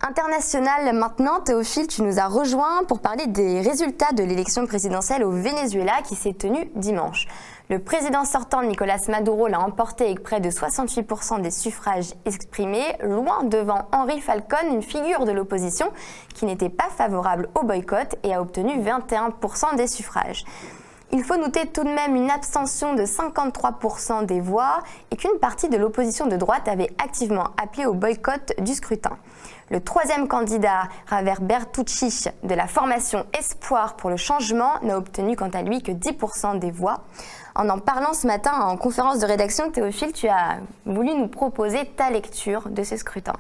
International maintenant, Théophile, tu nous as rejoint pour parler des résultats de l'élection présidentielle au Venezuela qui s'est tenue dimanche. Le président sortant Nicolás Maduro l'a emporté avec près de 68% des suffrages exprimés, loin devant Henri Falcón, une figure de l'opposition qui n'était pas favorable au boycott et a obtenu 21% des suffrages. Il faut noter tout de même une abstention de 53% des voix et qu'une partie de l'opposition de droite avait activement appelé au boycott du scrutin. Le troisième candidat, Javier Bertucci, de la formation Espoir pour le changement, n'a obtenu quant à lui que 10% des voix. En parlant ce matin en conférence de rédaction, Théophile, tu as voulu nous proposer ta lecture de ce scrutin.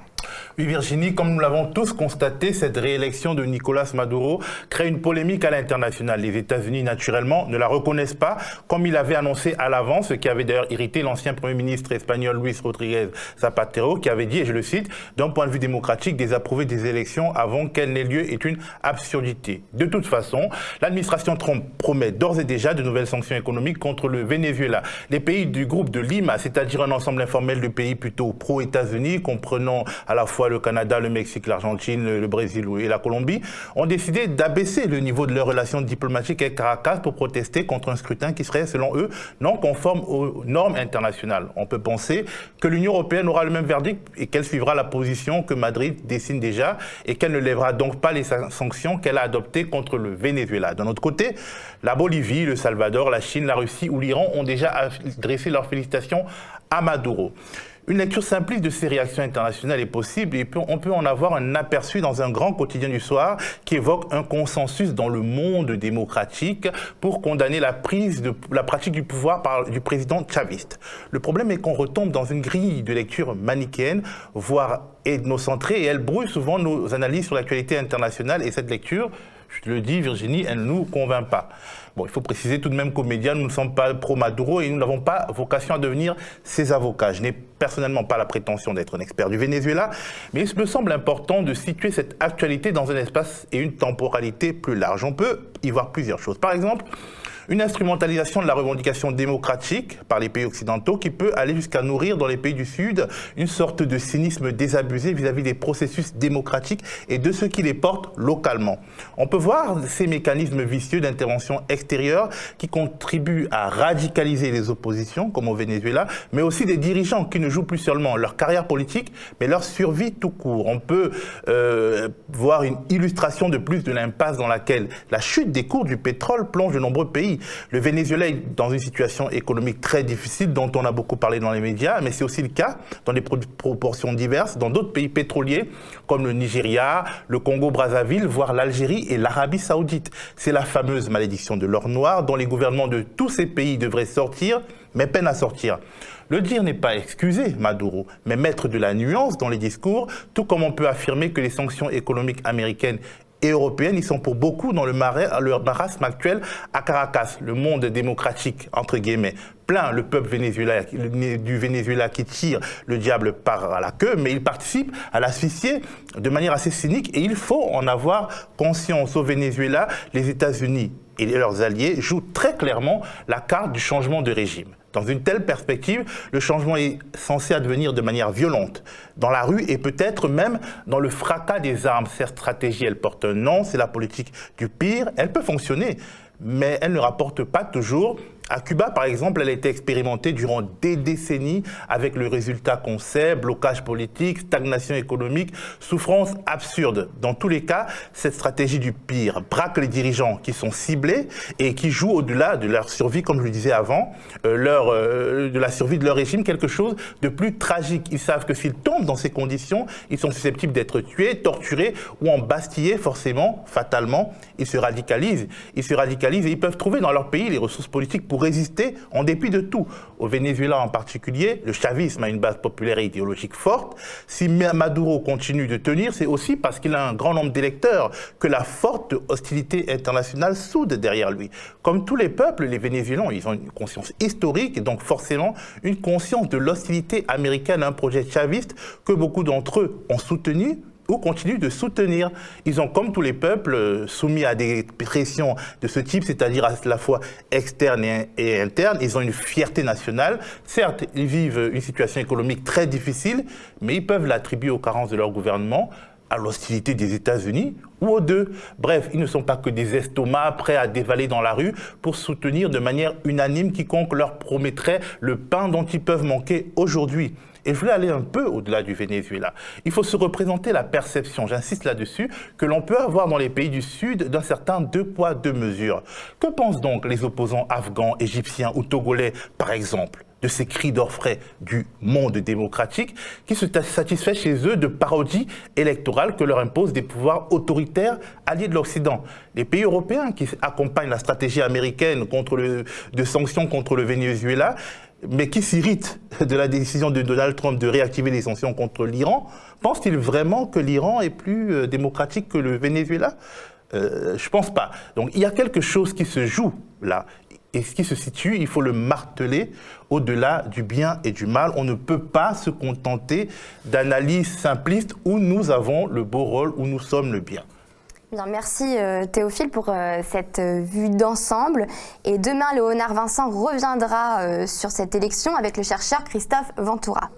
Oui Virginie, comme nous l'avons tous constaté, cette réélection de Nicolás Maduro crée une polémique à l'international. Les États-Unis, naturellement, ne la reconnaissent pas, comme il avait annoncé à l'avance, ce qui avait d'ailleurs irrité l'ancien Premier ministre espagnol Luis Rodríguez Zapatero, qui avait dit, et je le cite, « D'un point de vue démocratique, désapprouver des élections avant qu'elles n'aient lieu est une absurdité ». De toute façon, l'administration Trump promet d'ores et déjà de nouvelles sanctions économiques contre le Venezuela. Les pays du groupe de Lima, c'est-à-dire un ensemble informel de pays plutôt pro-États-Unis, comprenant à la fois le Canada, le Mexique, l'Argentine, le Brésil et la Colombie, ont décidé d'abaisser le niveau de leurs relations diplomatiques avec Caracas pour protester contre un scrutin qui serait, selon eux, non conforme aux normes internationales. On peut penser que l'Union européenne aura le même verdict et qu'elle suivra la position que Madrid dessine déjà et qu'elle ne lèvera donc pas les sanctions qu'elle a adoptées contre le Venezuela. D'un autre côté, la Bolivie, le Salvador, la Chine, la Russie ou l'Iran ont déjà adressé leurs félicitations à Maduro. Une lecture simpliste de ces réactions internationales est possible et on peut en avoir un aperçu dans un grand quotidien du soir qui évoque un consensus dans le monde démocratique pour condamner la pratique du pouvoir du président chaviste. Le problème est qu'on retombe dans une grille de lecture manichéenne, voire ethnocentrée, et elle brouille souvent nos analyses sur l'actualité internationale et cette lecture, je te le dis Virginie, elle ne nous convainc pas. Bon, il faut préciser tout de même qu'aux médias, nous ne sommes pas pro-Maduro et nous n'avons pas vocation à devenir ses avocats. Je n'ai personnellement pas la prétention d'être un expert du Venezuela, mais il me semble important de situer cette actualité dans un espace et une temporalité plus large. On peut y voir plusieurs choses. Par exemple, une instrumentalisation de la revendication démocratique par les pays occidentaux qui peut aller jusqu'à nourrir dans les pays du Sud une sorte de cynisme désabusé vis-à-vis des processus démocratiques et de ceux qui les portent localement. On peut voir ces mécanismes vicieux d'intervention extérieure qui contribuent à radicaliser les oppositions, comme au Venezuela, mais aussi des dirigeants qui ne jouent plus seulement leur carrière politique, mais leur survie tout court. On peut voir une illustration de plus de l'impasse dans laquelle la chute des cours du pétrole plonge de nombreux pays. Le Venezuela est dans une situation économique très difficile dont on a beaucoup parlé dans les médias, mais c'est aussi le cas dans des proportions diverses dans d'autres pays pétroliers comme le Nigeria, le Congo-Brazzaville, voire l'Algérie et l'Arabie Saoudite. C'est la fameuse malédiction de l'or noir dont les gouvernements de tous ces pays devraient sortir, mais peinent à sortir. Le dire n'est pas excuser Maduro, mais mettre de la nuance dans les discours, tout comme on peut affirmer que les sanctions économiques américaines et européennes, ils sont pour beaucoup dans le marasme actuel à Caracas, le monde démocratique, entre guillemets, plein le peuple du Venezuela qui tire le diable par la queue, mais il participe à l'asphyxier de manière assez cynique et il faut en avoir conscience. Au Venezuela, les États-Unis et leurs alliés jouent très clairement la carte du changement de régime. Dans une telle perspective, le changement est censé advenir de manière violente, dans la rue et peut-être même dans le fracas des armes. Cette stratégie, elle porte un nom, c'est la politique du pire. Elle peut fonctionner, mais elle ne rapporte pas toujours. À Cuba, par exemple, elle a été expérimentée durant des décennies avec le résultat qu'on sait, blocage politique, stagnation économique, souffrance absurde. Dans tous les cas, cette stratégie du pire braque les dirigeants qui sont ciblés et qui jouent au-delà de leur survie, comme je le disais avant, de la survie de leur régime, quelque chose de plus tragique. Ils savent que s'ils tombent dans ces conditions, ils sont susceptibles d'être tués, torturés ou embastillés, forcément, fatalement. Ils se radicalisent et ils peuvent trouver dans leur pays les ressources politiques pour résister en dépit de tout. Au Venezuela en particulier, le chavisme a une base populaire et idéologique forte. Si Maduro continue de tenir, c'est aussi parce qu'il a un grand nombre d'électeurs que la forte hostilité internationale soude derrière lui. Comme tous les peuples, les Vénézuéliens, ils ont une conscience historique et donc forcément une conscience de l'hostilité américaine à un projet chaviste que beaucoup d'entre eux ont soutenu ou continuent de soutenir. Ils ont, comme tous les peuples, soumis à des pressions de ce type, c'est-à-dire à la fois externes et internes. Ils ont une fierté nationale. Certes, ils vivent une situation économique très difficile, mais ils peuvent l'attribuer aux carences de leur gouvernement, à l'hostilité des États-Unis ou aux deux? Bref, ils ne sont pas que des estomacs prêts à dévaler dans la rue pour soutenir de manière unanime quiconque leur promettrait le pain dont ils peuvent manquer aujourd'hui. Et je voulais aller un peu au-delà du Venezuela. Il faut se représenter la perception, j'insiste là-dessus, que l'on peut avoir dans les pays du Sud d'un certain deux poids, deux mesures. Que pensent donc les opposants afghans, égyptiens ou togolais, par exemple, de ces cris d'orfraie du monde démocratique qui se satisfait chez eux de parodies électorales que leur imposent des pouvoirs autoritaires alliés de l'Occident? Les pays européens qui accompagnent la stratégie américaine de sanctions contre le Venezuela, mais qui s'irritent de la décision de Donald Trump de réactiver les sanctions contre l'Iran, pensent-ils vraiment que l'Iran est plus démocratique que le Venezuela? Je pense pas. Donc il y a quelque chose qui se joue là. Et ce qui se situe, il faut le marteler au-delà du bien et du mal. On ne peut pas se contenter d'analyses simplistes où nous avons le beau rôle, où nous sommes le bien. Bien, merci Théophile pour cette vue d'ensemble. Et demain, Léonard Vincent reviendra sur cette élection avec le chercheur Christophe Ventura.